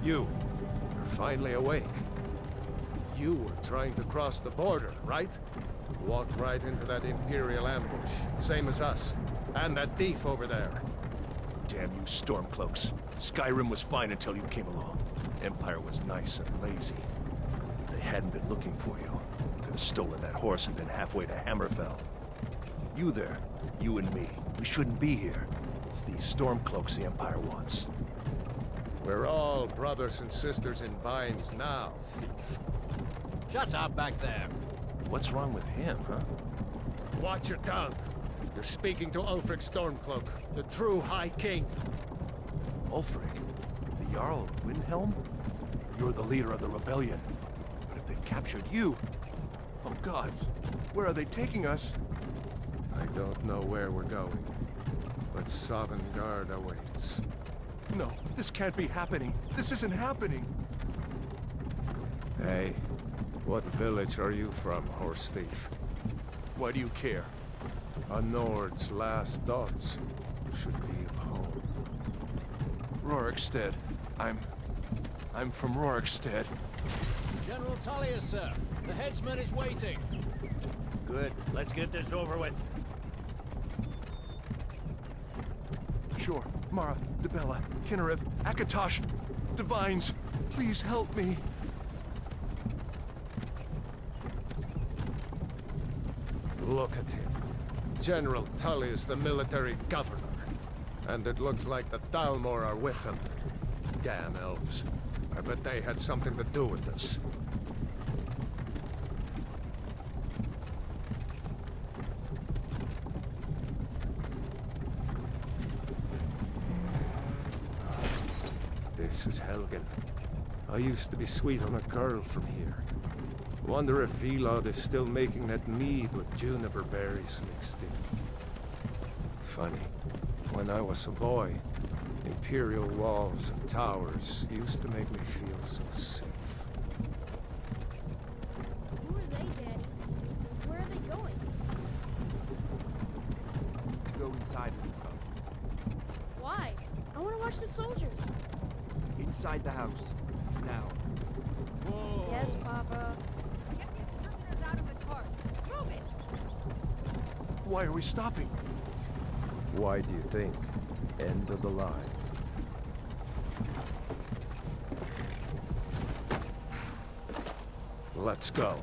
You're finally awake. You were trying to cross the border, right? Walked right into that Imperial ambush, same as us. And that thief over there. Damn you Stormcloaks. Skyrim was fine until you came along. Empire was nice and lazy. If they hadn't been looking for you, they could have stolen that horse and been halfway to Hammerfell. You there, you and me, we shouldn't be here. It's these Stormcloaks the Empire wants. We're all brothers and sisters in binds now, thief. Shut up back there. What's wrong with him, huh? Watch your tongue. You're speaking to Ulfric Stormcloak, the true High King. Ulfric? The Jarl of Windhelm? You're the leader of the rebellion. But if they've captured you... Oh gods, where are they taking us? I don't know where we're going, but Sovngarde awaits. No, this can't be happening. This isn't happening. Hey, what village are you from, horse thief? Why do you care? A Nord's last thoughts should be of home. Rorikstead. I'm from Rorikstead. General Tullius, sir. The headsman is waiting. Good. Let's get this over with. Sure. Mara, Dibella, Kinnereth, Akatosh, Divines, please help me. Look at him. General Tullius, the military governor. And it looks like the Thalmor are with him. Damn elves. I bet they had something to do with this. This is Helgen. I used to be sweet on a girl from here. Wonder if Vilod is still making that mead with juniper berries mixed in. Funny, when I was a boy, Imperial walls and towers used to make me feel so safe. Who are they, Daddy? Where are they going? To go inside with you, Papa. Why? I want to watch the soldiers. Inside the house. Now. Whoa. Yes, Papa. Get these prisoners out of the carts. Move it! Why are we stopping? Why do you think? End of the line. Let's go.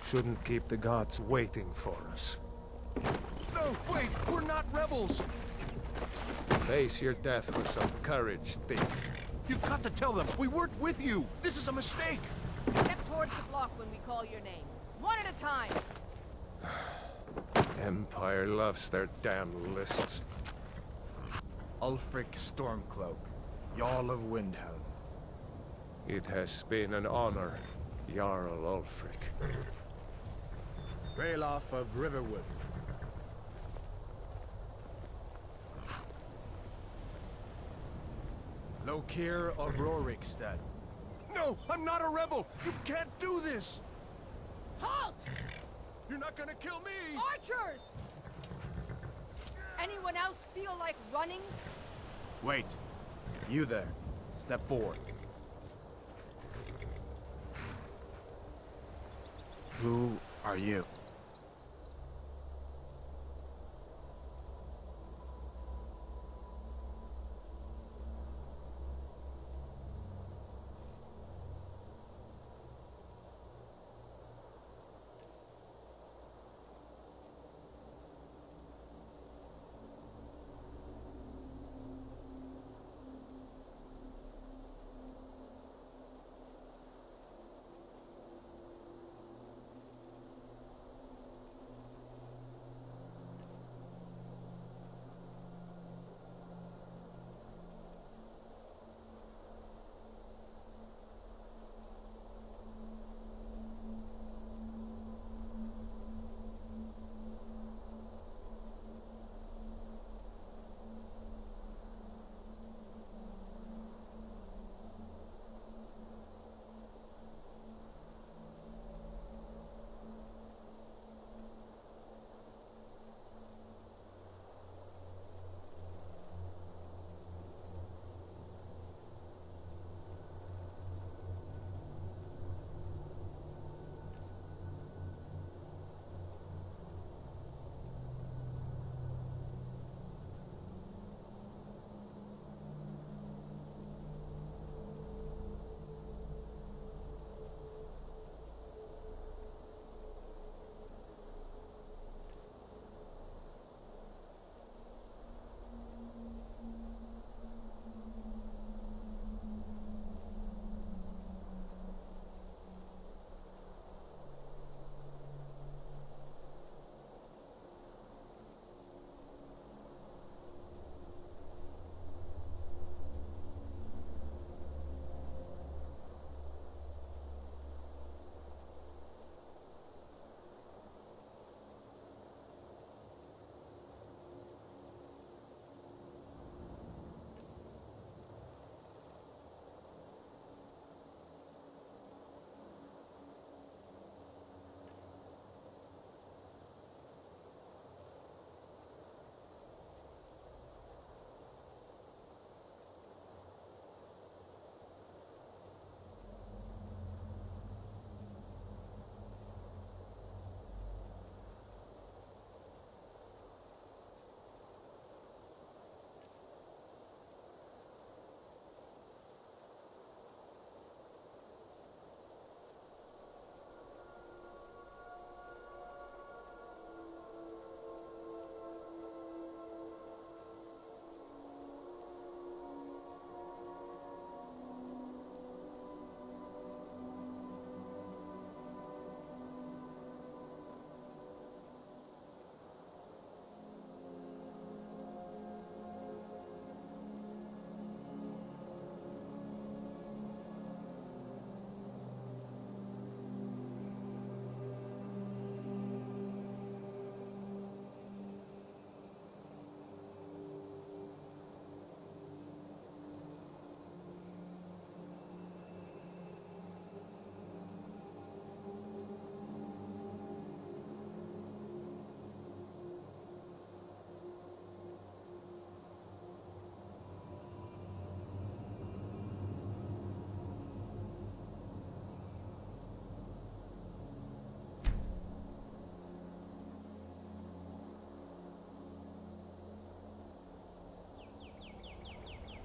Shouldn't keep the gods waiting for us. No, wait! We're not rebels! Face your death with some courage, thief. You've got to tell them! We weren't with you! This is a mistake! Step towards the block when we call your name. One at a time. Empire loves their damn lists. Ulfric Stormcloak, Jarl of Windhelm. It has been an honor, Jarl Ulfric. Ralof of Riverwood. Lokir of Rorikstead. No! I'm not a rebel! You can't do this! Halt! You're not gonna kill me! Archers! Anyone else feel like running? Wait. You there. Step forward. Who are you?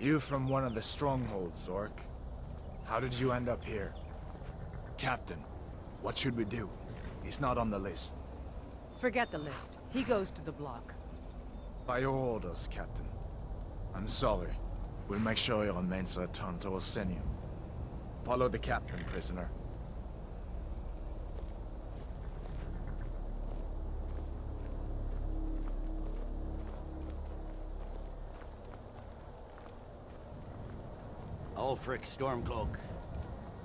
You from one of the strongholds, Orc. How did you end up here? Captain, what should we do? He's not on the list. Forget the list. He goes to the block. By your orders, Captain. I'm sorry. We'll make sure your remains return to Osenium. Follow the captain, prisoner. Ulfric Stormcloak.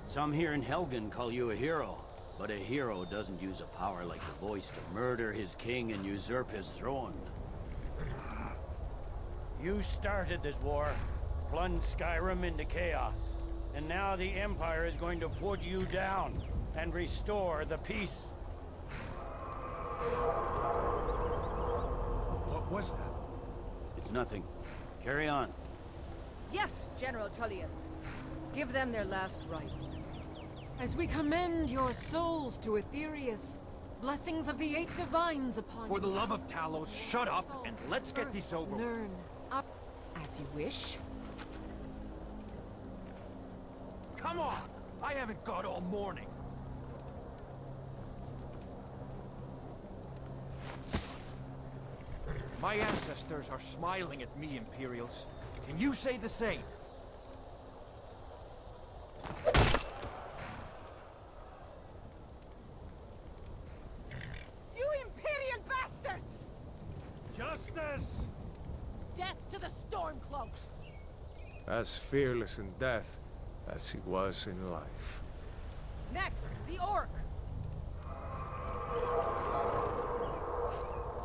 Some here in Helgen call you a hero, but a hero doesn't use a power like the voice to murder his king and usurp his throne. You started this war, plunged Skyrim into chaos, and now the Empire is going to put you down and restore the peace. What was that? It's nothing. Carry on. Yes, General Tullius. Give them their last rites. As we commend your souls to Aetherius, blessings of the eight divines upon you. For the love of Talos, shut up and let's get this over with. Learn up as you wish. Come on! I haven't got all morning. My ancestors are smiling at me, Imperials. Can you say the same? You Imperial bastards! Justice! Death to the Stormcloaks! As fearless in death as he was in life. Next, the Orc!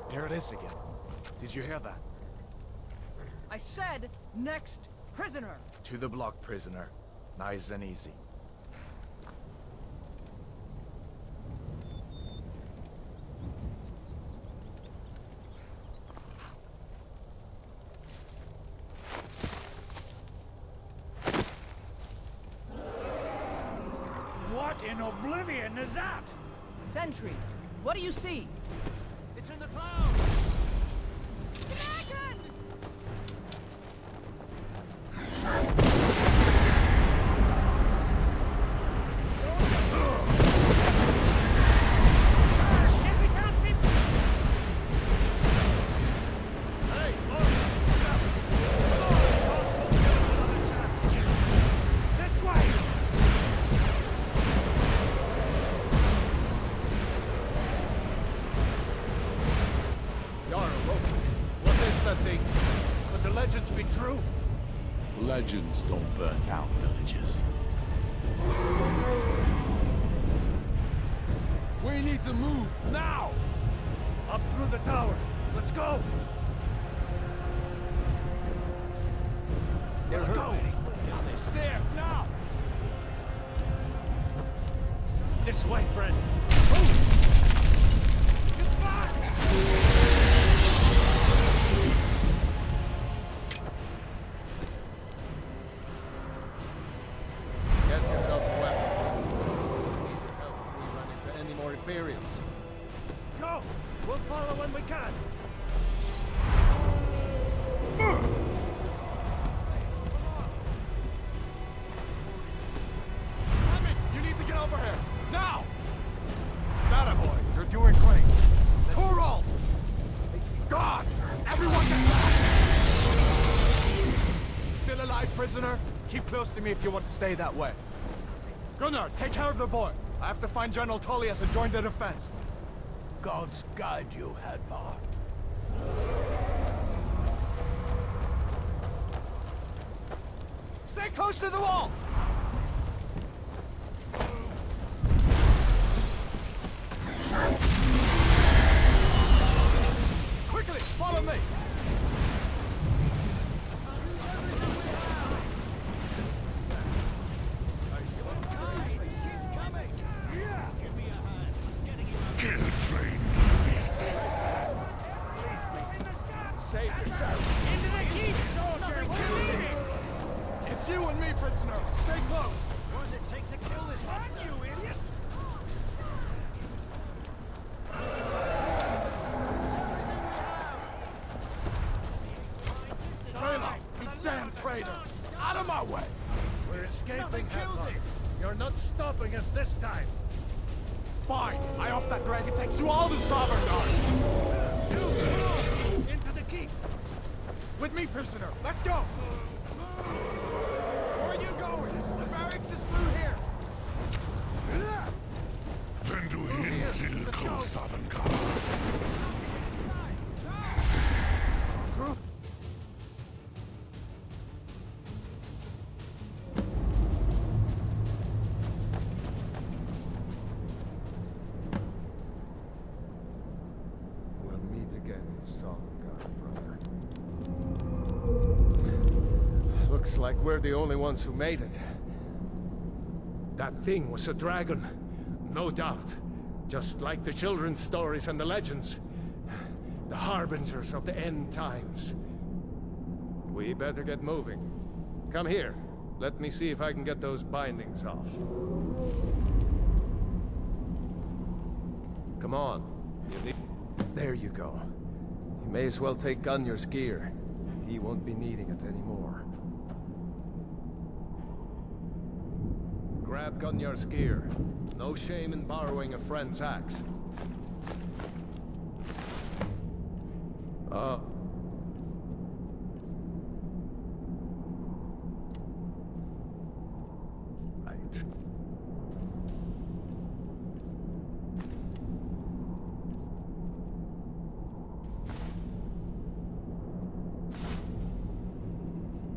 There it is again. Did you hear that? I said, next prisoner! To the block, prisoner. Nice and easy. What in oblivion is that? Sentries, what do you see? It's in the clouds! Dragon! Jarl, what is that thing? Could the legends be true? Legends don't burn down villages. We need to move, now! Up through the tower. Let's go! Let's go! Down the stairs, now! This way, friend. Get back! Get yourself a weapon. We need your help if we run into any more Imperials. Go! We'll follow when we can. Lemmy, you need to get over here! Now! That boy, you're doing great. Torald! God! Everyone get back! Still alive, prisoner? Keep close to me if you want to stay that way. Gunnar, take care of the boy. I have to find General Tullius and join the defense. Gods guide you, Alvor. Stay close to the wall! Quickly, follow me! Save yourself! Into the keep, soldier! It's you and me, prisoner! Stay close! What does it take to kill this monster? You idiot! Ralof, you damn traitor! You're not stopping us this time. Fine. I hope that dragon takes you all to Sovngarde. You, go! Into the keep. With me, prisoner. Let's go. Where are you going? The barracks is through here. Wenn du hin Silko We'll meet again in Sovngarde, brother. Looks like we're the only ones who made it. That thing was a dragon, no doubt. Just like the children's stories and the legends. The harbingers of the end times. We better get moving. Come here. Let me see if I can get those bindings off. Come on. There you go. You may as well take Gunnar's gear. He won't be needing it anymore. Grab Gunnar's gear. No shame in borrowing a friend's axe. Right.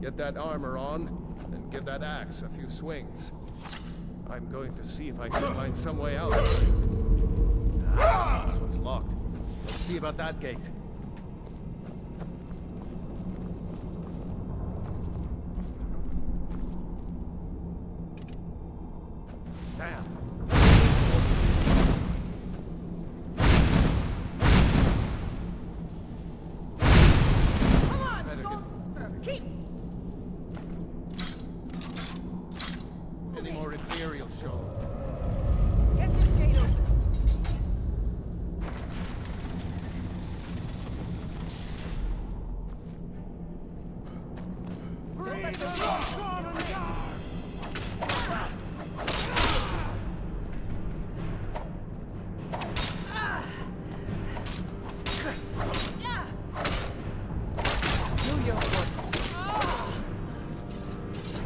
Get that armor on, and give that axe a few swings. I'm going to see if I can find some way out. This one's locked. Let's see about that gate. Damn. Come on, soldier! Keep! Any more Imperial show? Get this gate open.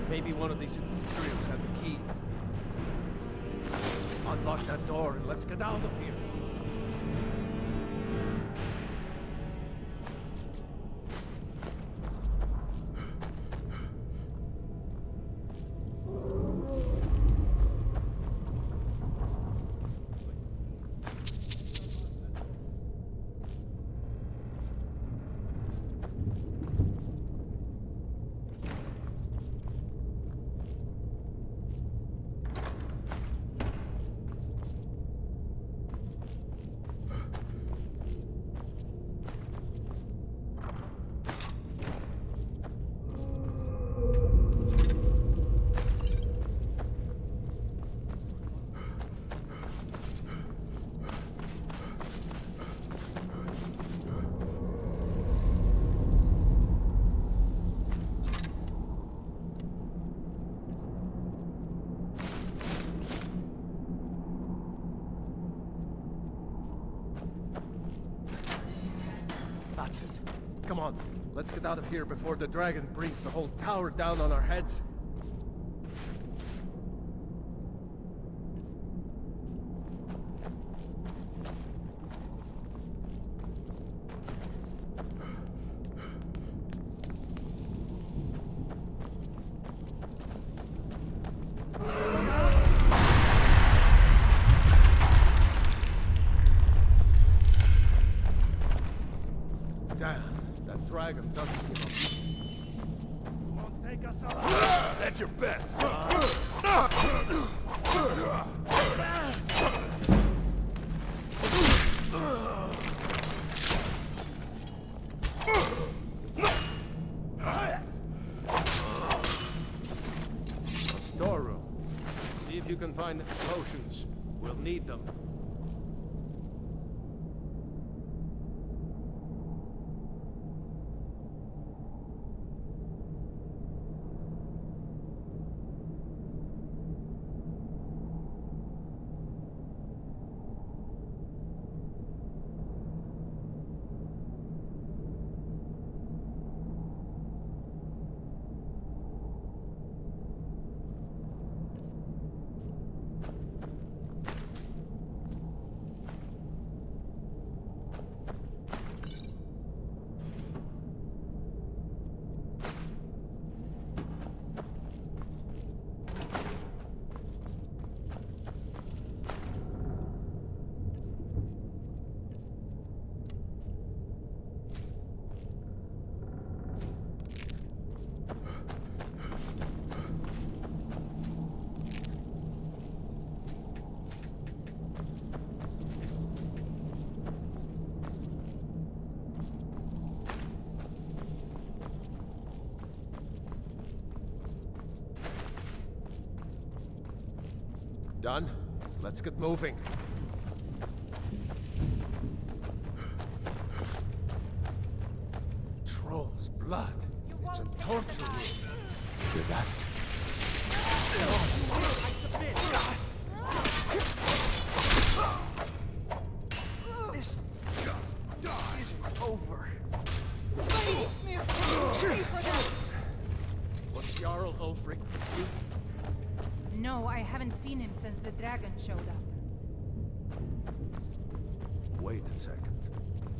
Maybe one of these Imperials had the key. Unlock that door and let's get out of here. That's it. Come on, let's get out of here before the dragon brings the whole tower down on our heads. Damn, that dragon doesn't give up. Won't take us alive. That's your best. A storeroom. See if you can find potions. We'll need them. Done? Let's get moving. Troll's blood. It's a torture room. Hear that? This just isn't over. Was Jarl Ulfric you? No, I haven't seen him since the dragon showed up. Wait a second.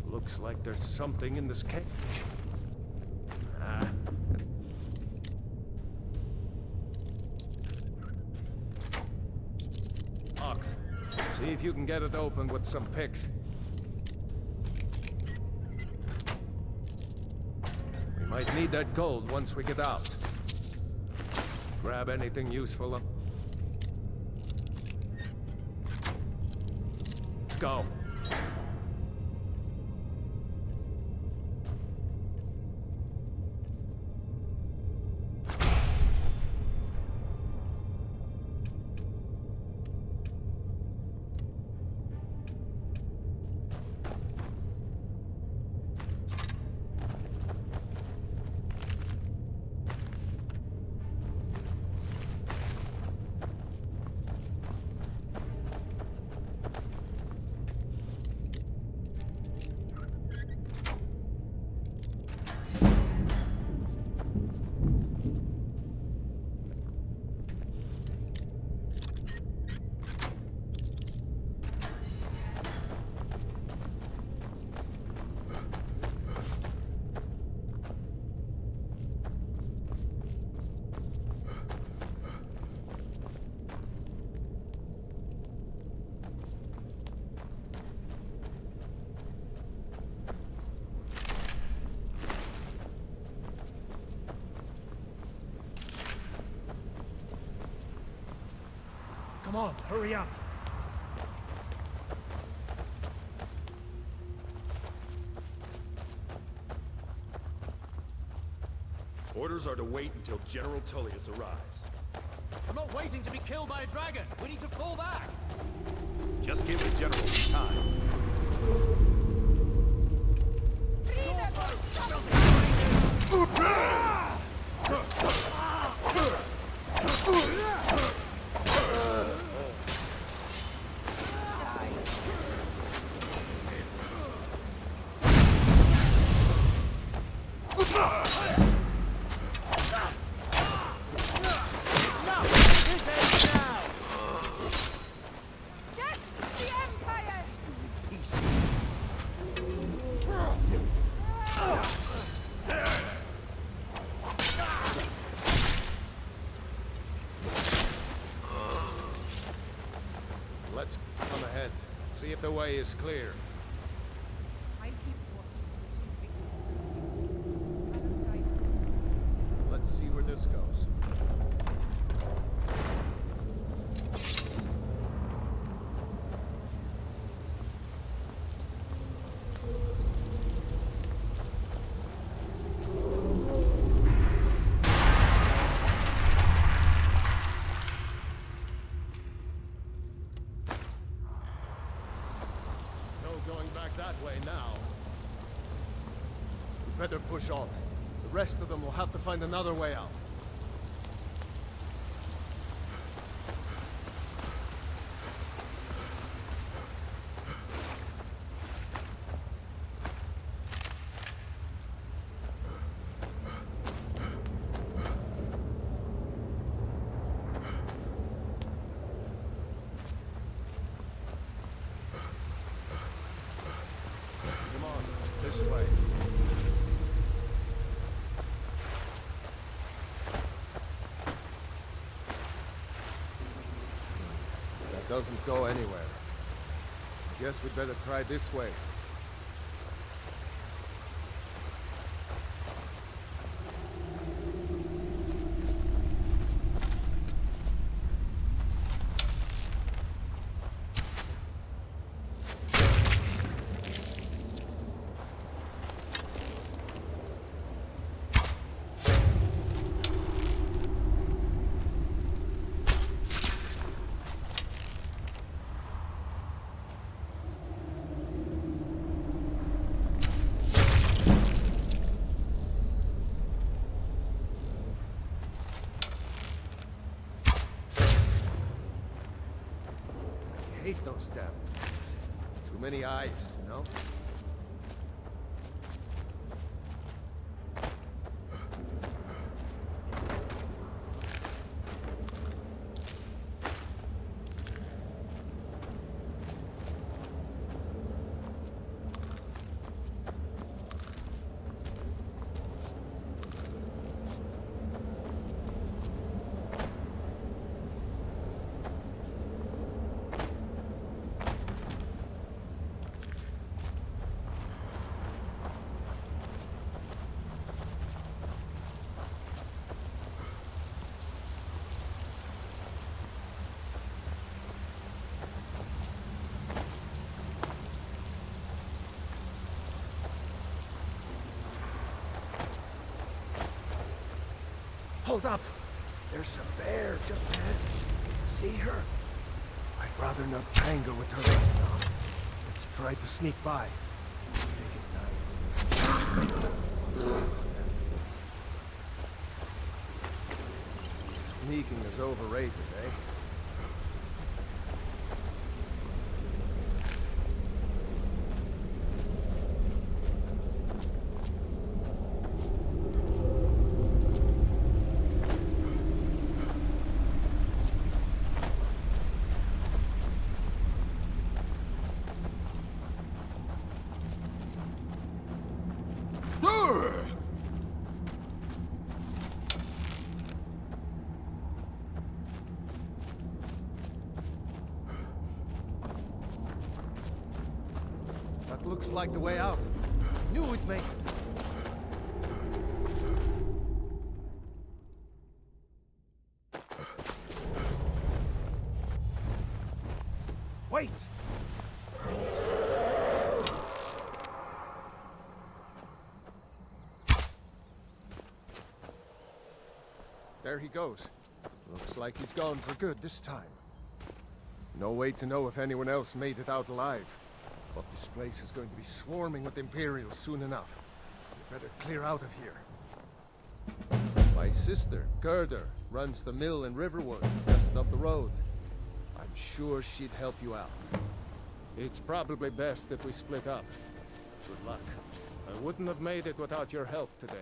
Looks like there's something in this cage. Locked. See if you can get it open with some picks. We might need that gold once we get out. Grab anything useful. Let's go. Come on, hurry up. Orders are to wait until General Tullius arrives. I'm not waiting to be killed by a dragon. We need to fall back. Just give the General some time. Let's come ahead. See if the way is clear. I'll keep watching as you figure. Let's see where this goes. Going back that way now. We better push on. The rest of them will have to find another way out. This way. That doesn't go anywhere. Guess we'd better try this way. hate those damn things. Too many eyes, you know? Hold up! There's a bear just ahead. See her? I'd rather not tangle with her right now. Let's try to sneak by. Take it nice. Sneaking is overrated, eh? That looks like the way out. Knew we'd make it. Wait! There he goes. Looks like he's gone for good this time. No way to know if anyone else made it out alive. But this place is going to be swarming with Imperials soon enough. We better clear out of here. My sister, Gerda, runs the mill in Riverwood, just up the road. I'm sure she'd help you out. It's probably best if we split up. Good luck. I wouldn't have made it without your help today.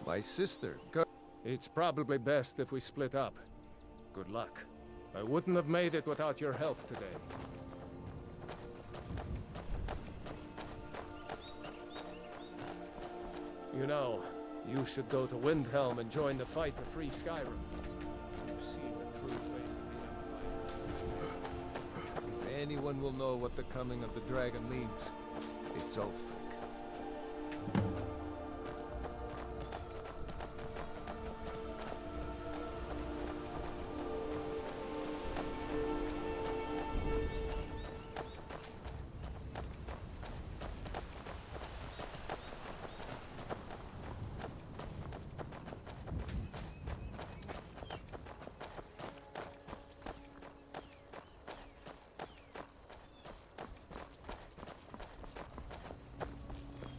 My sister, Gerda. It's probably best if we split up. Good luck. I wouldn't have made it without your help today. You know, you should go to Windhelm and join the fight to free Skyrim. You've seen the true face of the Empire. If anyone will know what the coming of the dragon means, it's Ulfric.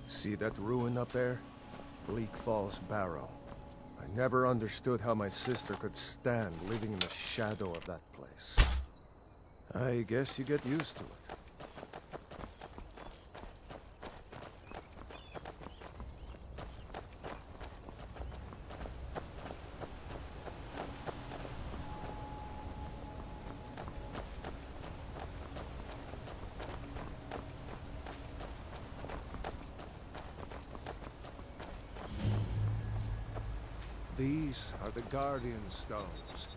See that ruin up there? Bleak Falls Barrow. I never understood how my sister could stand living in the shadow of that place. I guess you get used to it. These are the Guardian Stones.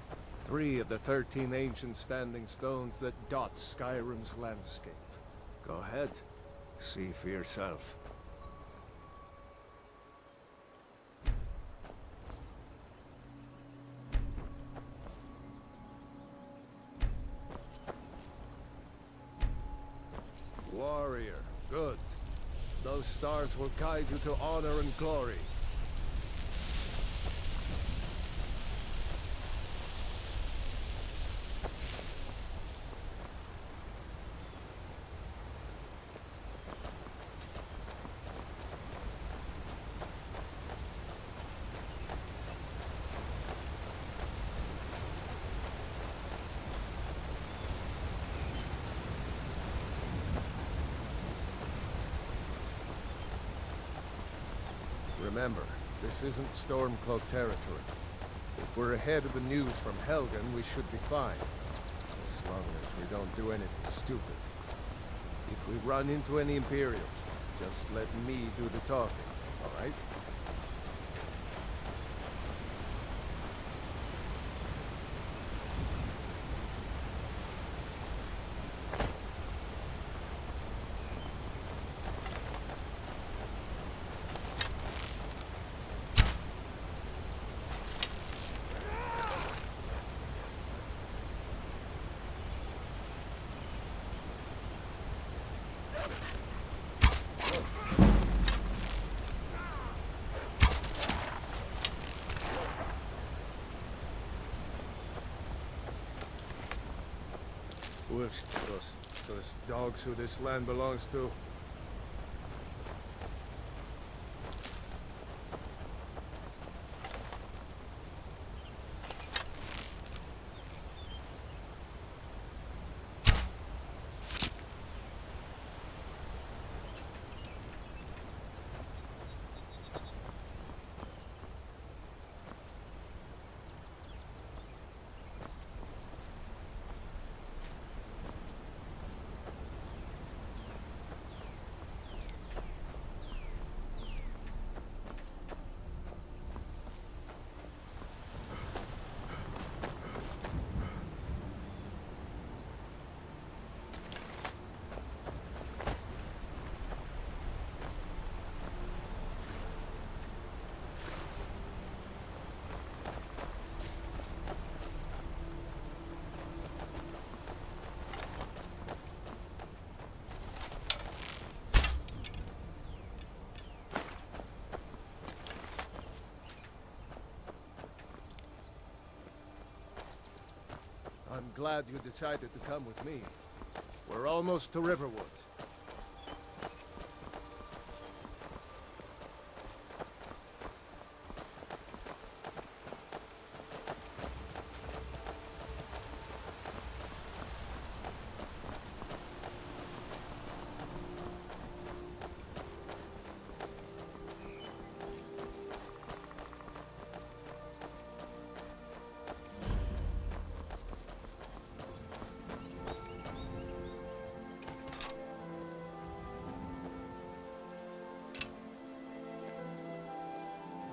3 of the 13 ancient standing stones that dot Skyrim's landscape. Go ahead. See for yourself. Warrior. Good. Those stars will guide you to honor and glory. Remember, this isn't Stormcloak territory. If we're ahead of the news from Helgen, we should be fine. As long as we don't do anything stupid. If we run into any Imperials, just let me do the talking, alright? Those dogs who this land belongs to. I'm glad you decided to come with me. We're almost to Riverwood.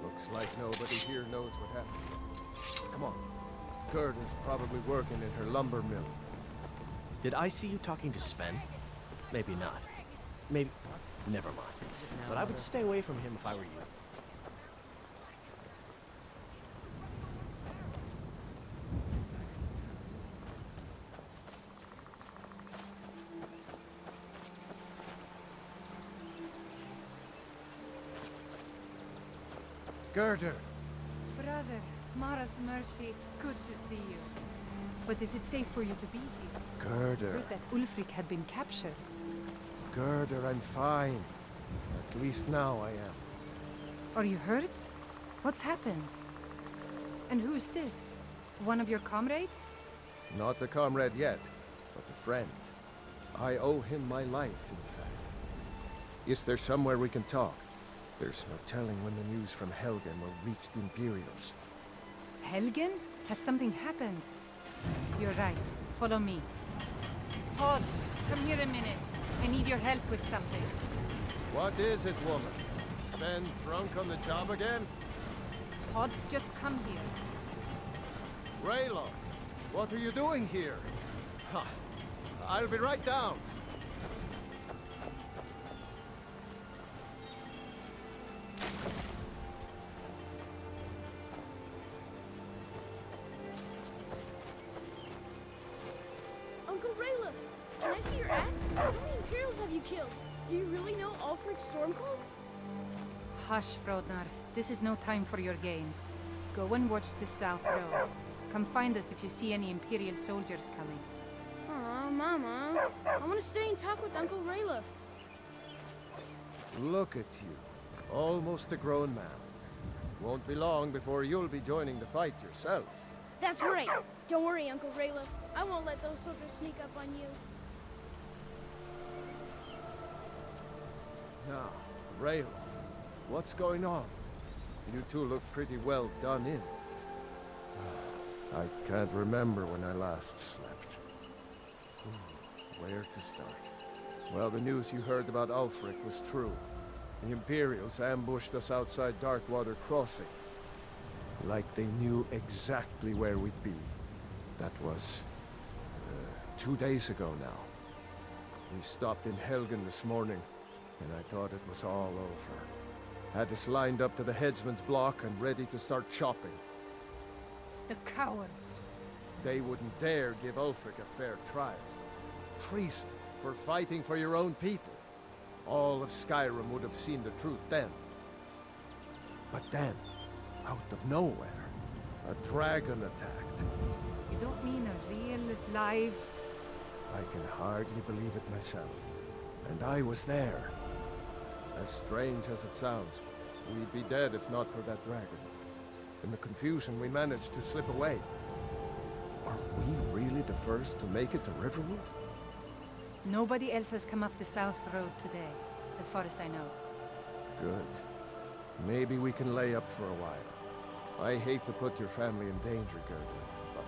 Looks like nobody here knows what happened. Come on. Gerda's probably working in her lumber mill. Did I see you talking to Sven? Maybe not. Maybe... Never mind. But I would stay away from him if I were you. Gerda! Brother, Mara's mercy, it's good to see you. But is it safe for you to be here? Gerda. Heard that Ulfric had been captured. Gerda, I'm fine. At least now I am. Are you hurt? What's happened? And who is this? One of your comrades? Not a comrade yet, but a friend. I owe him my life, in fact. Is there somewhere we can talk? There's no telling when the news from Helgen will reach the Imperials. Helgen? Has something happened? You're right. Follow me. Pod, come here a minute. I need your help with something. What is it, woman? Sven drunk on the job again? Pod, just come here. Ralof, what are you doing here? Huh. I'll be right down. Uncle Ralof, can I see your axe? How many Imperials have you killed? Do you really know Ulfric Stormcloak? Hush, Frodnar. This is no time for your games. Go and watch the South Road. Come find us if you see any Imperial soldiers coming. Aw, Mama. I want to stay and talk with Uncle Ralof. Look at you. Almost a grown man. Won't be long before you'll be joining the fight yourself. That's right. Don't worry, Uncle Ralof. I won't let those soldiers sneak up on you. Now, Ralof, what's going on? You two look pretty well done in. I can't remember when I last slept. Where to start? Well, the news you heard about Ulfric was true. The Imperials ambushed us outside Darkwater Crossing. Like they knew exactly where we'd be. That was... 2 days ago now. We stopped in Helgen this morning, and I thought it was all over. Had us lined up to the headsman's block and ready to start chopping. The cowards. They wouldn't dare give Ulfric a fair trial. Treason for fighting for your own people. All of Skyrim would have seen the truth then. But then, out of nowhere, a dragon attacked. You don't mean a real, live... I can hardly believe it myself. And I was there. As strange as it sounds, we'd be dead if not for that dragon. In the confusion, we managed to slip away. Are we really the first to make it to Riverwood? Nobody else has come up the South Road today, as far as I know. Good. Maybe we can lay up for a while. I hate to put your family in danger, Gerda, but...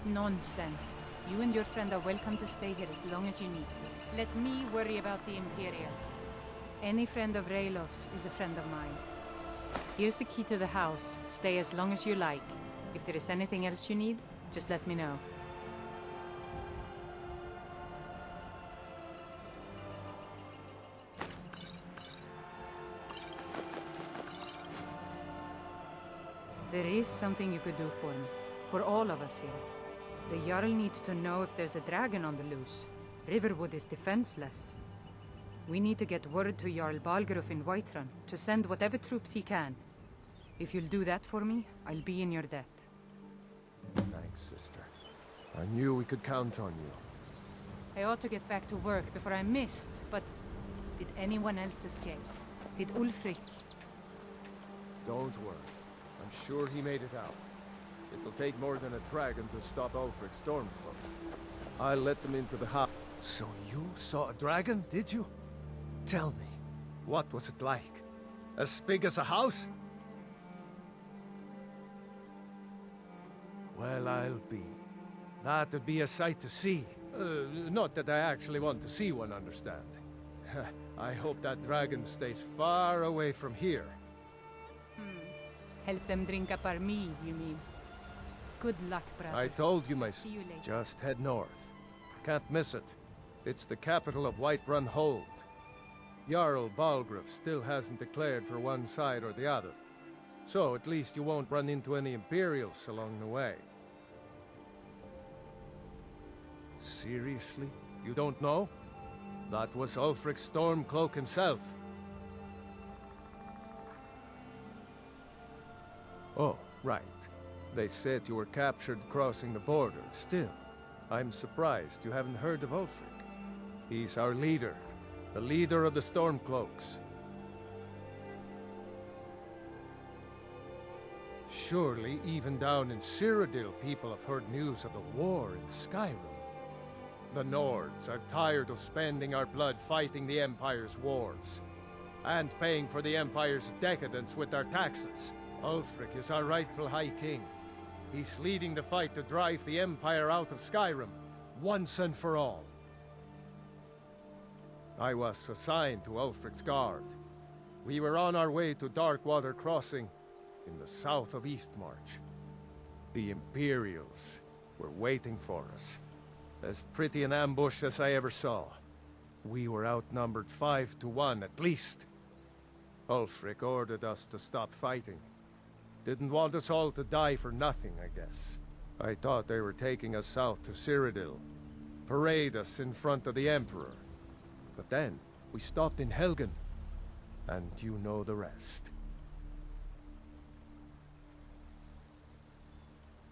Nonsense. You and your friend are welcome to stay here as long as you need. Let me worry about the Imperials. Any friend of Ralof's is a friend of mine. Here's the key to the house. Stay as long as you like. If there is anything else you need, just let me know. There is something you could do for me. For all of us here. The Jarl needs to know if there's a dragon on the loose. Riverwood is defenseless. We need to get word to Jarl Balgruuf in Whiterun to send whatever troops he can. If you'll do that for me, I'll be in your debt. Thanks, sister. I knew we could count on you. I ought to get back to work before I missed, but did anyone else escape? Did Ulfric? Don't worry. I'm sure he made it out. It'll take more than a dragon to stop Ulfric's Stormcloak. I'll let them into the house. So you saw a dragon, did you? Tell me, what was it like? As big as a house? Well, I'll be. That'd be a sight to see. Not that I actually want to see one, understand. I hope that dragon stays far away from here. Help them drink up our mead, you mean? Good luck, brother. I told you, my See you later. Just head north. Can't miss it. It's the capital of Whiterun Hold. Jarl Balgruuf still hasn't declared for one side or the other. So at least you won't run into any Imperials along the way. Seriously? You don't know? That was Ulfric's Stormcloak himself. Oh, right. They said you were captured crossing the border. Still, I'm surprised you haven't heard of Ulfric. He's our leader. The leader of the Stormcloaks. Surely, even down in Cyrodiil, people have heard news of the war in Skyrim. The Nords are tired of spending our blood fighting the Empire's wars, and paying for the Empire's decadence with our taxes. Ulfric is our rightful High King. He's leading the fight to drive the Empire out of Skyrim, once and for all. I was assigned to Ulfric's guard. We were on our way to Darkwater Crossing, in the south of Eastmarch. The Imperials were waiting for us. As pretty an ambush as I ever saw. We were outnumbered 5 to 1 at least. Ulfric ordered us to stop fighting. Didn't want us all to die for nothing, I guess. I thought they were taking us south to Cyrodiil. Parade us in front of the Emperor. But then, we stopped in Helgen. And you know the rest.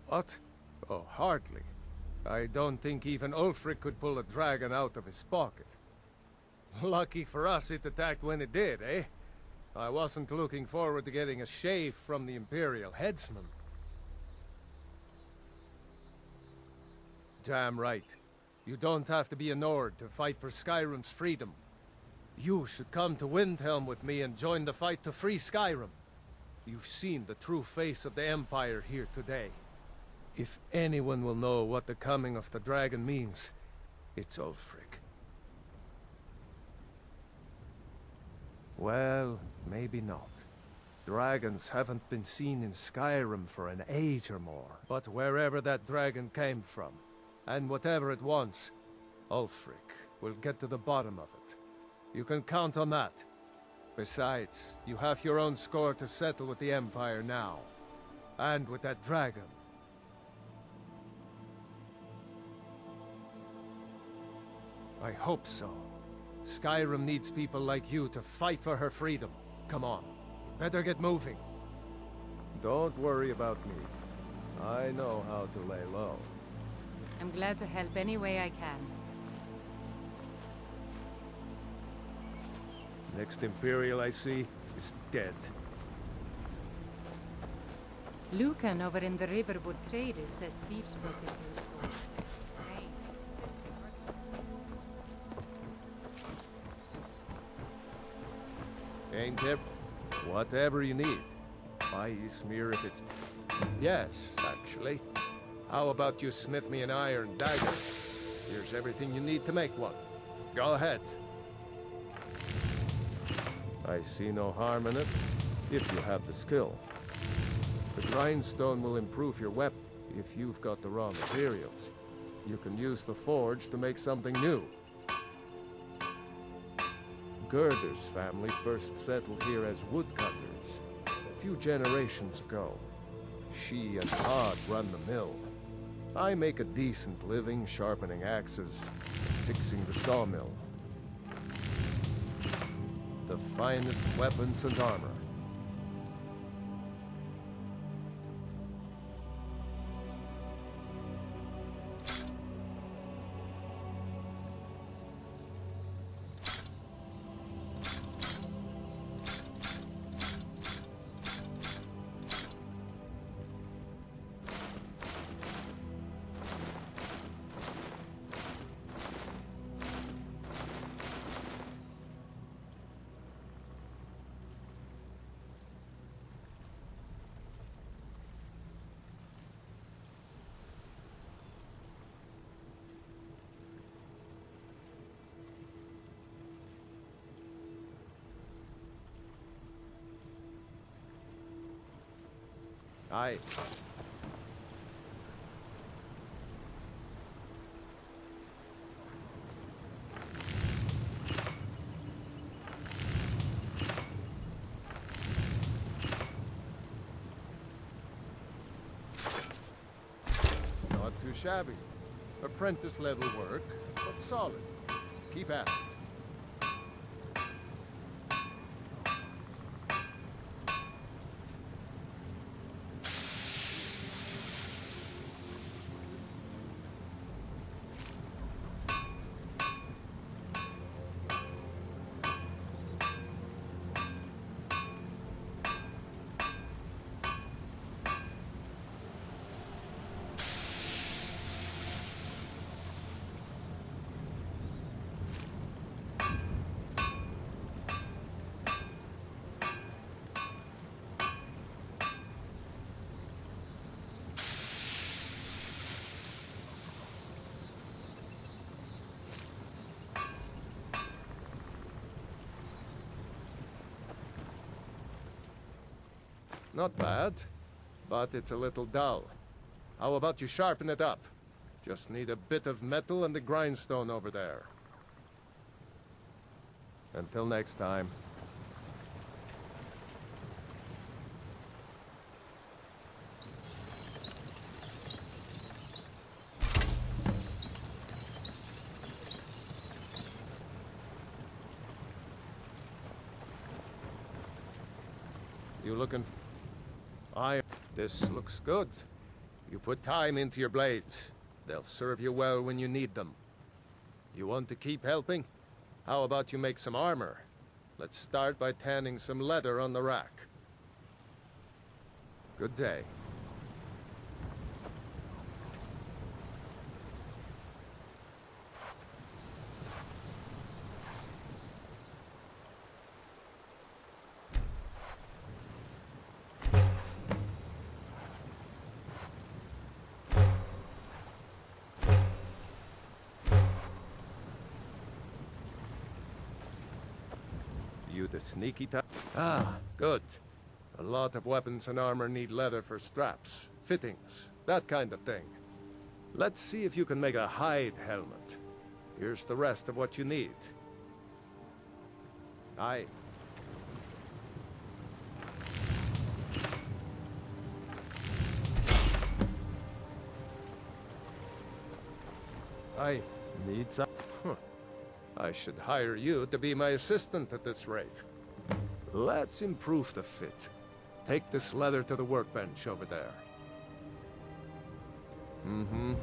What? Oh, hardly. I don't think even Ulfric could pull a dragon out of his pocket. Lucky for us it attacked when it did, eh? I wasn't looking forward to getting a shave from the Imperial headsman. Damn right. You don't have to be a Nord to fight for Skyrim's freedom. You should come to Windhelm with me and join the fight to free Skyrim. You've seen the true face of the Empire here today. If anyone will know what the coming of the dragon means, it's Ulfric. Well, maybe not. Dragons haven't been seen in Skyrim for an age or more. But wherever that dragon came from, and whatever it wants, Ulfric will get to the bottom of it. You can count on that. Besides, you have your own score to settle with the Empire now. And with that dragon. I hope so. Skyrim needs people like you to fight for her freedom. Come on, you better get moving. Don't worry about me. I know how to lay low. I'm glad to help any way I can. Next Imperial I see is dead. Lucan over in the Riverwood Traders says thieves broke into his store. Strange. Ain't there? Whatever you need. Buy Ysmir if it's... Yes, actually. How about you smith me an iron dagger? Here's everything you need to make one. Go ahead. I see no harm in it, if you have the skill. The grindstone will improve your weapon if you've got the raw materials. You can use the forge to make something new. Gerder's family first settled here as woodcutters a few generations ago. She and Todd run the mill. I make a decent living sharpening axes and fixing the sawmill. The finest weapons and armor. Not too shabby. Apprentice level work, but solid. Keep at it. Not bad, but it's a little dull. How about you sharpen it up? Just need a bit of metal and the grindstone over there. Until next time. You looking for... This looks good. You put time into your blades. They'll serve you well when you need them. You want to keep helping? How about you make some armor? Let's start by tanning some leather on the rack. Good day. The sneaky type? Ah, good. A lot of weapons and armor need leather for straps, fittings, that kind of thing. Let's see if you can make a hide helmet. Here's the rest of what you need. I need some... I should hire you to be my assistant at this rate. Let's improve the fit. Take this leather to the workbench over there. Mm-hmm.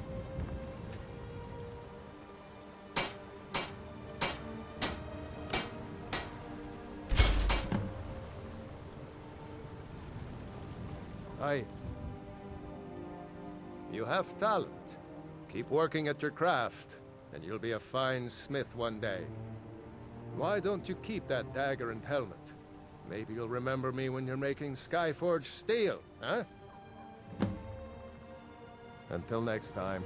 You have talent. Keep working at your craft, and you'll be a fine smith one day. Why don't you keep that dagger and helmet? Maybe you'll remember me when you're making Skyforged steel, huh? Until next time.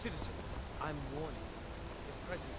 Citizen, I'm warning you. The President...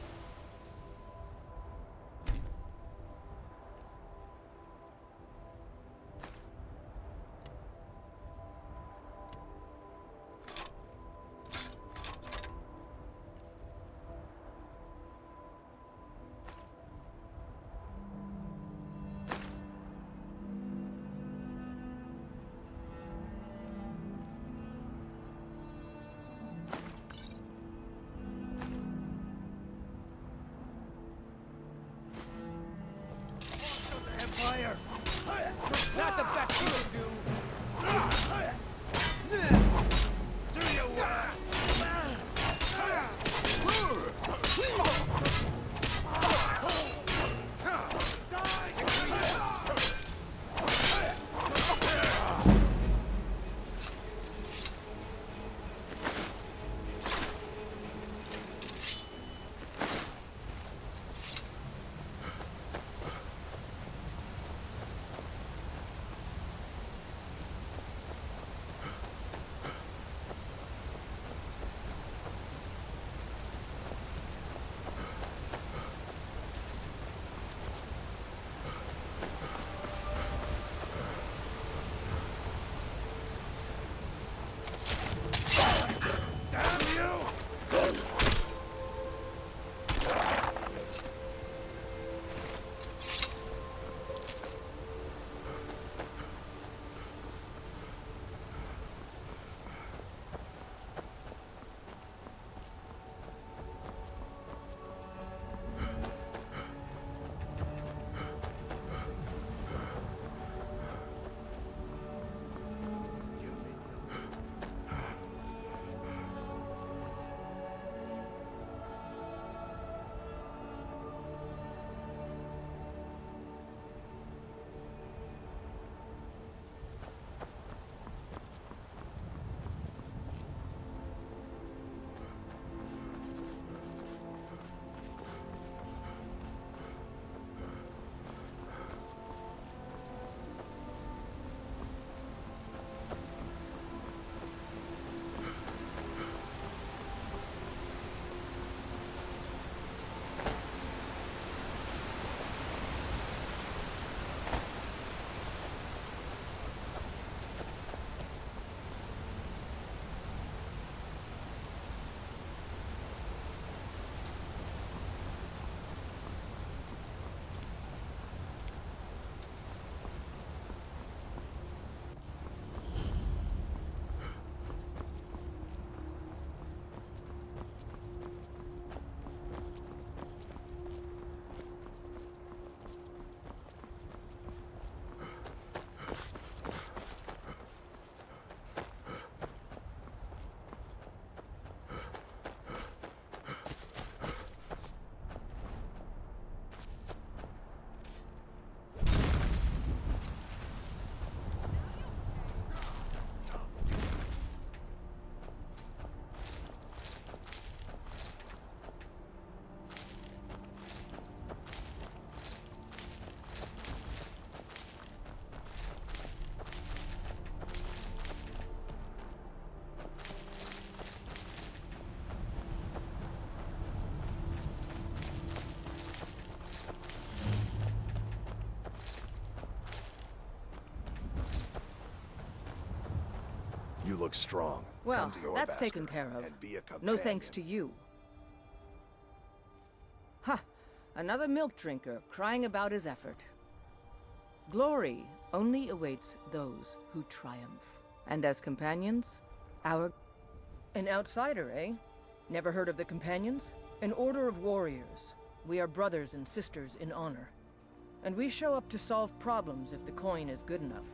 Not the best you can do! Do your worst! You look strong. Well, Come to your that's Bhaskar taken care of. and be a No thanks companion. to you. Ha! Another milk drinker crying about his effort. Glory only awaits those who triumph. And as companions, our... An outsider, eh? Never heard of the Companions? An order of warriors. We are brothers and sisters in honor. And we show up to solve problems if the coin is good enough.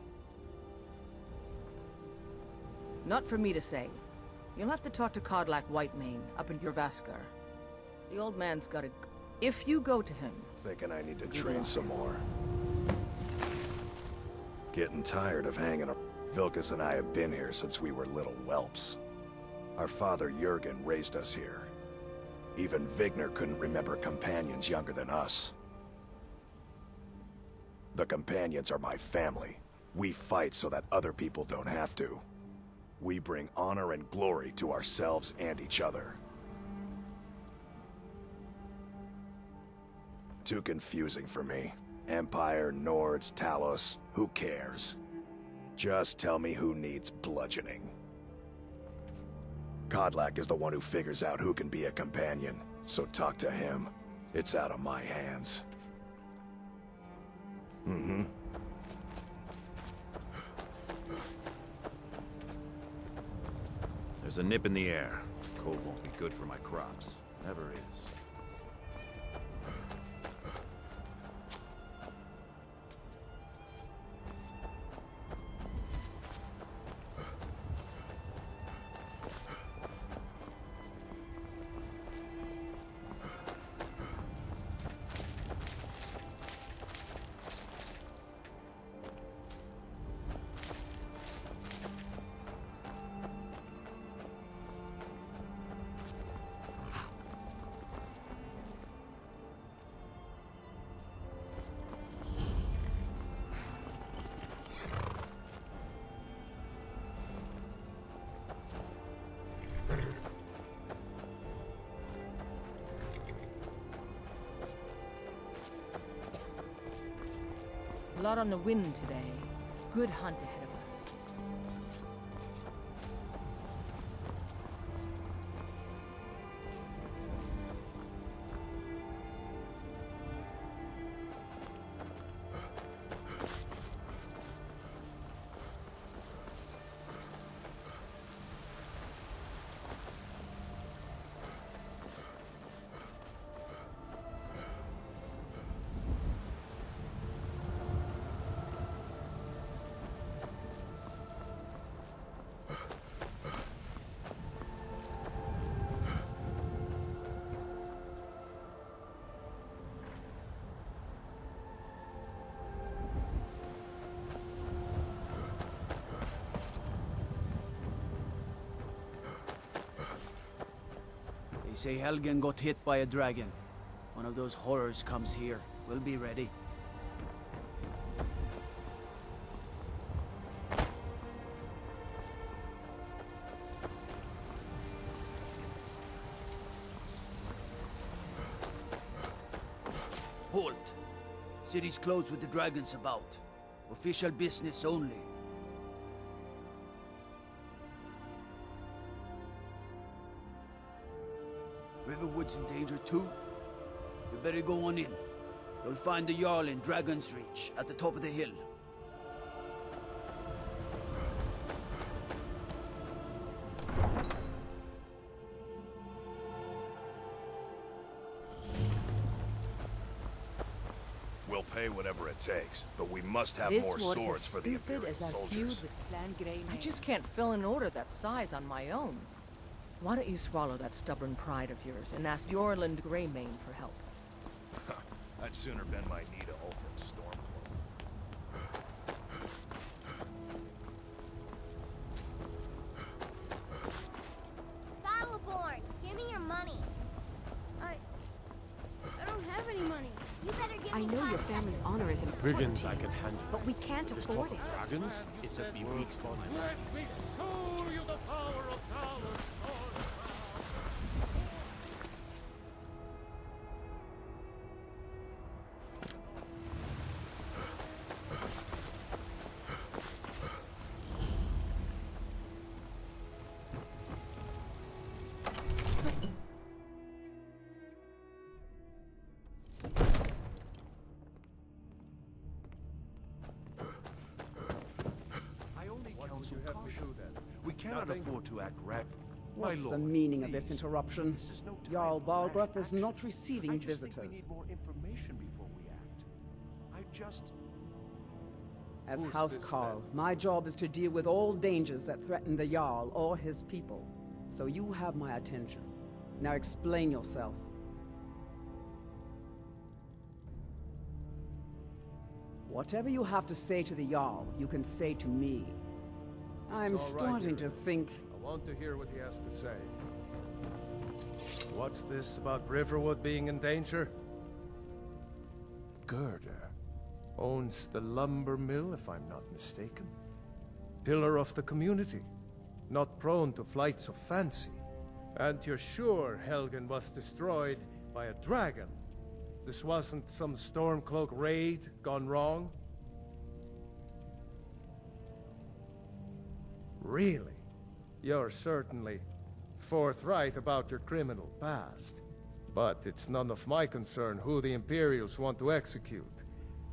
Not for me to say. You'll have to talk to Kodlak Whitemane up in your Vaskar. The old man's got a... If you go to him... Thinking I need to train some more. Getting tired of hanging around. Vilkas and I have been here since we were little whelps. Our father Jurgen raised us here. Even Vigner couldn't remember companions younger than us. The companions are my family. We fight so that other people don't have to. we bring honor and glory to ourselves and each other. Too confusing for me. Empire, Nords, Talos, who cares? Just tell me who needs bludgeoning. Kodlak is the one who figures out who can be a companion, so talk to him. It's out of my hands. Mm-hmm. There's a nip in the air. Cold won't be good for my crops. Never is. A lot on the wind today. Good hunt ahead of us. Say Helgen got hit by a dragon. One of those horrors comes here. We'll be ready. Halt! City's closed with the dragons about. Official business only. Riverwood's in danger too. You better go on in. You'll find the Jarl in Dragon's Reach, at the top of the hill. We'll pay whatever it takes, but we must have This more war's swords as for the stupid Imperial as our feud soldiers. with Clan Grey. I just can't fill an order that size on my own. Why don't you swallow that stubborn pride of yours and ask Yorland Greymane for help? I'd sooner bend my knee to Ulfric's Stormcloak. Battleborn, give me your money. I don't have any money. You better give I me know your 5 family's seconds. honor is important Brigands to I you, can handle. but we can't This afford talk it. of dragons? It's a bewitched on Let me show you the power of Talos. We cannot afford to act rash. What's the meaning of this interruption? Jarl Balgruth is not receiving visitors. We need more information before we act. I just... As Who's House this, Carl, my job is to deal with all dangers that threaten the Jarl or his people. So you have my attention. Now explain yourself. Whatever you have to say to the Jarl, you can say to me. I'm It's all right, starting to Jarl. think... I want to hear what he has to say. What's this about Riverwood being in danger? Gerda owns the lumber mill, if I'm not mistaken. Pillar of the community. not prone to flights of fancy. And you're sure Helgen was destroyed by a dragon? This wasn't some Stormcloak raid gone wrong? Really? You're certainly forthright about your criminal past. But it's none of my concern who the Imperials want to execute,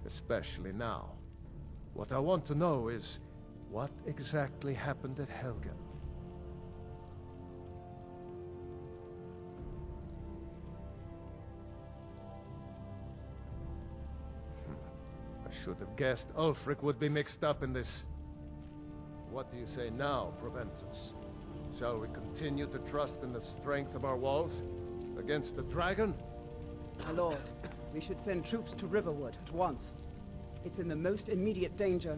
especially now. What I want to know is, what exactly happened at Helgen? I should have guessed Ulfric would be mixed up in this. What do you say now, Proventus? Shall we continue to trust in the strength of our walls? Against the dragon? My lord, we should send troops to Riverwood at once. It's in the most immediate danger.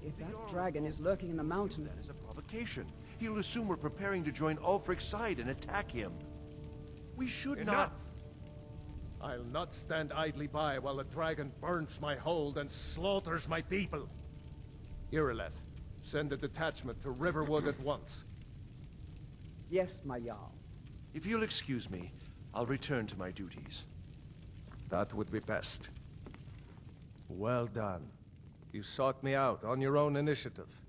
If that dragon is lurking in the mountains... That is a provocation. He'll assume we're preparing to join Ulfric's side and attack him. We should not... I'll not stand idly by while the dragon burns my hold and slaughters my people. Irileth, send a detachment to Riverwood at once. Yes, my Jarl. If you'll excuse me, I'll return to my duties. That would be best. Well done. You sought me out on your own initiative.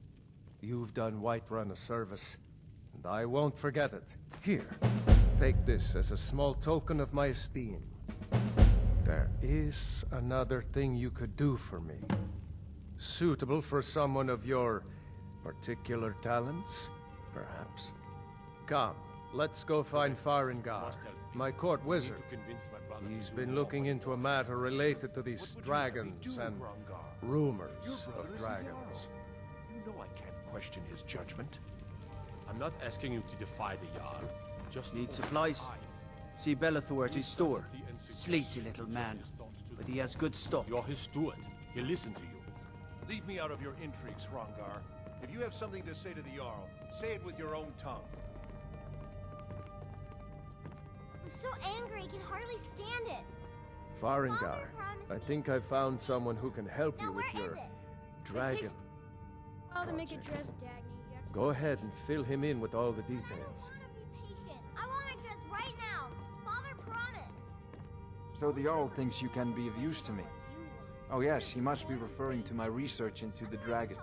You've done Whiterun a service, and I won't forget it. Here, take this as a small token of my esteem. There is another thing you could do for me. Suitable for someone of your particular talents, perhaps. Come, let's go find Farengar, my court wizard. He's been looking into a matter related to these dragons and rumors of dragons. You know I can't question his judgment. I'm not asking you to defy the Jarl. Just need supplies. See Belethor at his store. Sleazy little man, but he has good stuff. You're his steward. He'll listen to you. Leave me out of your intrigues, Hrongar. If you have something to say to the Jarl, say it with your own tongue. I'm so angry, I can hardly stand it. Farengar, I think I found someone who can help you with your dragon To make it project. dress Dagny. Go ahead and fill him in with all the details. I want my dress right now. Father promised. So the Jarl thinks you can be of use to me. Oh yes, he must be referring to my research into the dragons.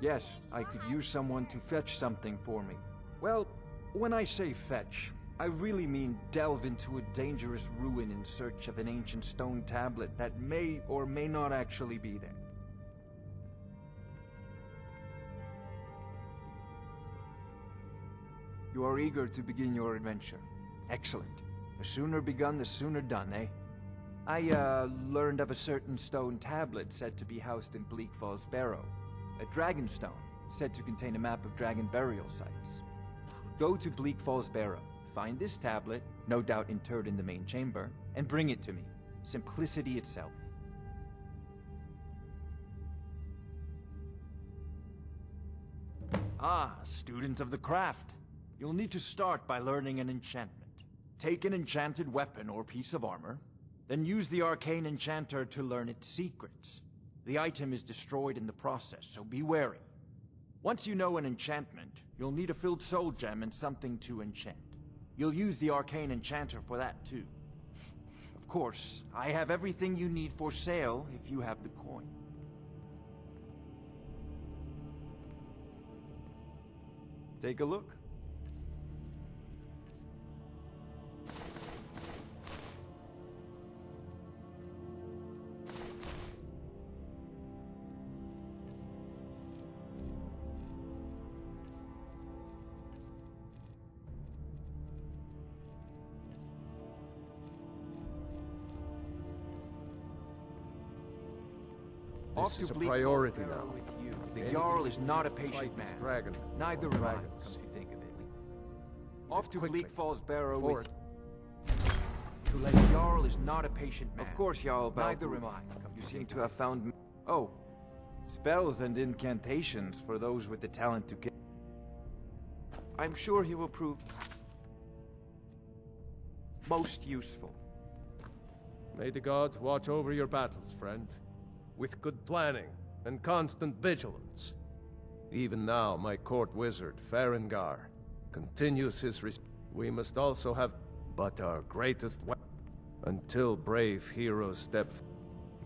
Yes, I could use someone to fetch something for me. Well, when I say fetch, I really mean delve into a dangerous ruin in search of an ancient stone tablet that may or may not actually be there. You are eager to begin your adventure. Excellent. The sooner begun, the sooner done, eh? I, learned of a certain stone tablet said to be housed in Bleak Falls Barrow. A dragon stone, said to contain a map of dragon burial sites. Go to Bleak Falls Barrow, find this tablet, no doubt interred in the main chamber, and bring it to me. Simplicity itself. Ah, student of the craft. You'll need to start by learning an enchantment. Take an enchanted weapon or piece of armor, then use the arcane enchanter to learn its secrets. The item is destroyed in the process, so be wary. Once you know an enchantment, you'll need a filled soul gem and something to enchant. You'll use the arcane enchanter for that too. Of course, I have everything you need for sale if you have the coin. Take a look. This is a priority now. The Jarl is not a patient man. Dragon. Neither am I, come to think of it. Off to Bleak Falls Barrow with... The Jarl is not a patient man. Of course, Jarl, neither am I. You seem to have found... Oh. Spells and incantations for those with the talent to kill. I'm sure he will prove... most useful. May the gods watch over your battles, friend. With good planning and constant vigilance, Even now, my court wizard, Farengar, continues his We must also have but our greatest weapon until brave heroes step.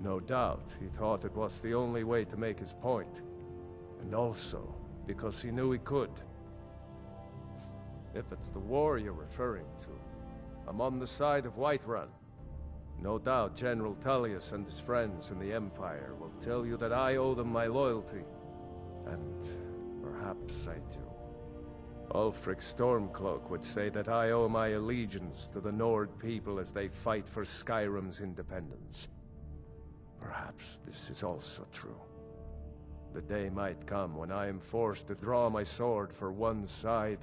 No doubt, he thought it was the only way to make his point. And also, because he knew he could. If it's the war you're referring to, I'm on the side of Whiterun. No doubt General Tullius and his friends in the Empire will tell you that I owe them my loyalty. And perhaps I do. Ulfric Stormcloak would say that I owe my allegiance to the Nord people as they fight for Skyrim's independence. Perhaps this is also true. The day might come when I am forced to draw my sword for one side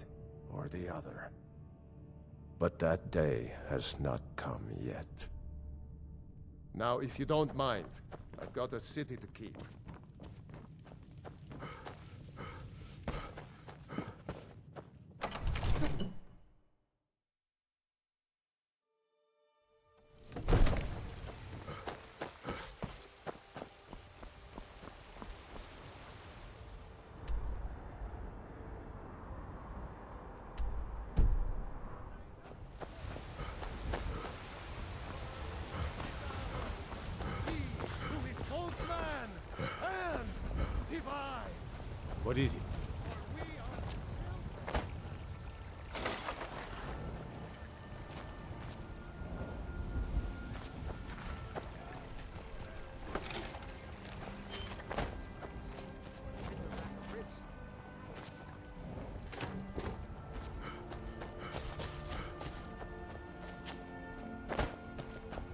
or the other. But that day has not come yet. Now, if you don't mind, I've got a city to keep. What is it?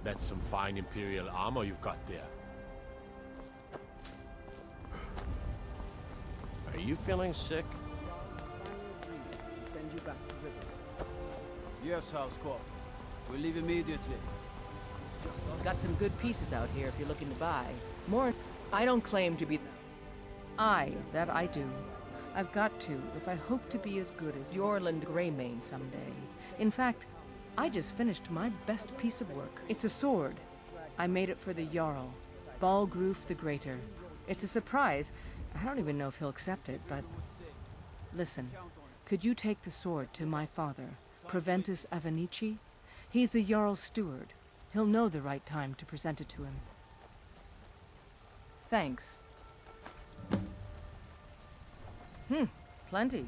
That's some fine Imperial armor you've got there. Are you feeling sick? Send you back to River. Yes, Housecorp. We'll leave immediately. Got some good pieces out here if you're looking to buy. More. I don't claim to be. That I do. I've got to if I hope to be as good as Yorland Greymane someday. In fact, I just finished my best piece of work. It's a sword. I made it for the Jarl, Balgruf the Greater. It's a surprise. I don't even know if he'll accept it, but... Listen, could you take the sword to my father, Proventus Avenici? He's the Jarl's steward. He'll know the right time to present it to him. Thanks. Plenty.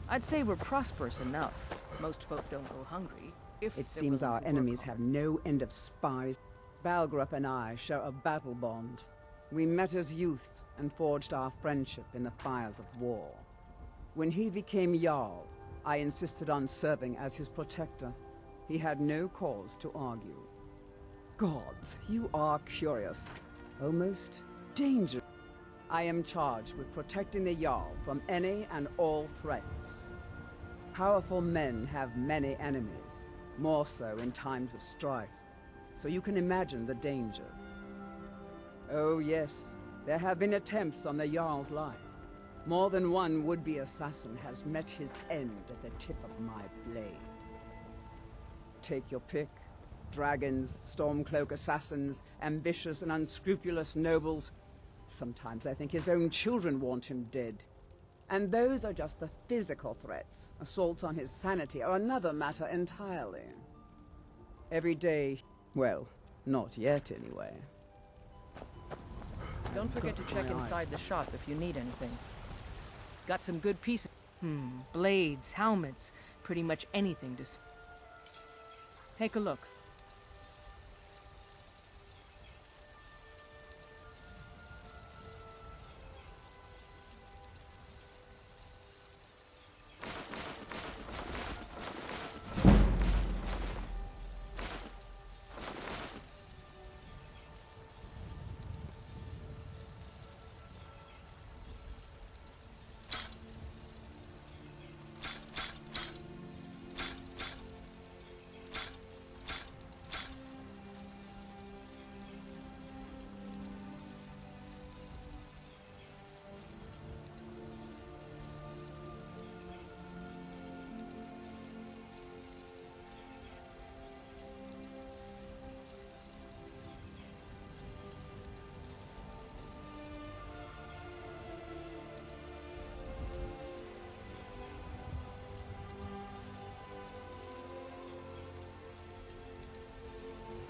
I'd say we're prosperous enough. Most folk don't go hungry. It seems our enemies have no end of spies. Balgrup and I share a battle bond. We met as youths and forged our friendship in the fires of war. When he became Jarl, I insisted on serving as his protector. He had no cause to argue. Gods, you are curious. Almost dangerous. I am charged with protecting the Jarl from any and all threats. Powerful men have many enemies, more so in times of strife, so you can imagine the dangers. Oh yes, there have been attempts on the Jarl's life. More than one would-be assassin has met his end at the tip of my blade. Take your pick. Dragons, Stormcloak assassins, ambitious and unscrupulous nobles. Sometimes I think his own children want him dead. And those are just the physical threats. Assaults on his sanity are another matter entirely. Every day, well, not yet anyway. Don't forget to check inside the shop if you need anything. Got some good pieces. Blades, helmets, pretty much anything to... Take a look.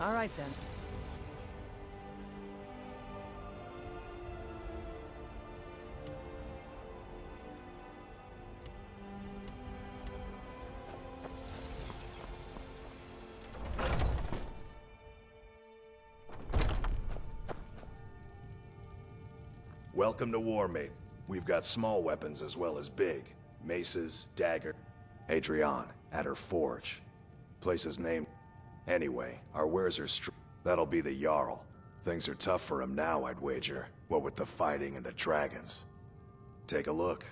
All right then. Welcome to war, mate. We've got small weapons as well as big. Maces, dagger. Adrian, at her forge. Place is named... Anyway, our wares are that'll be the Jarl. Things are tough for him now, I'd wager. What with the fighting and the dragons. Take a look.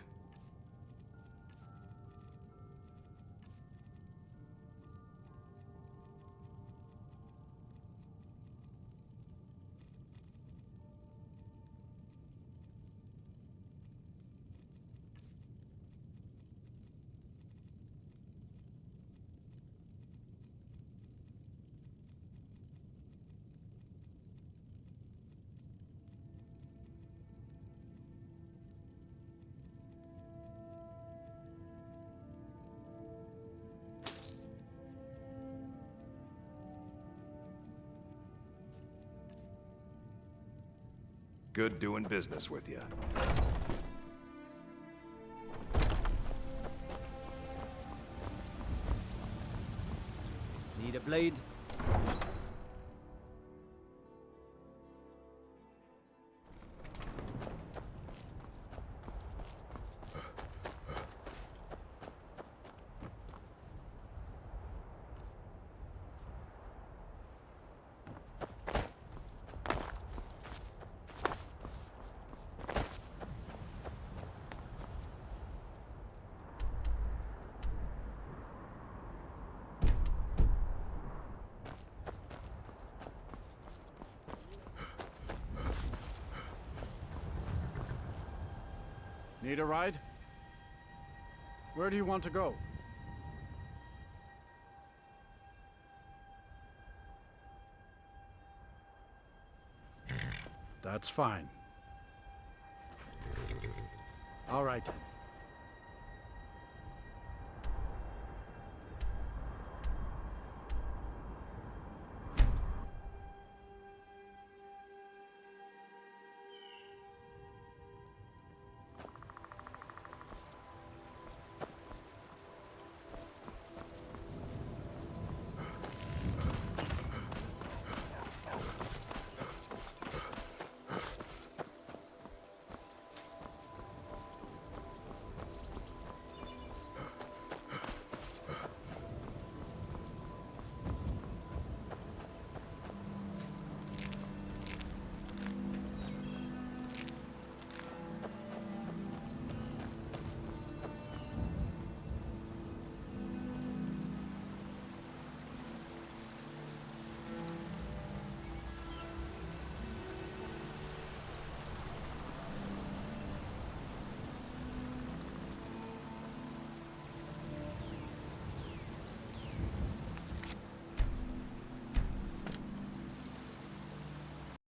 Good doing business with you. Need a blade? Need a ride? Where do you want to go? That's fine. All right then.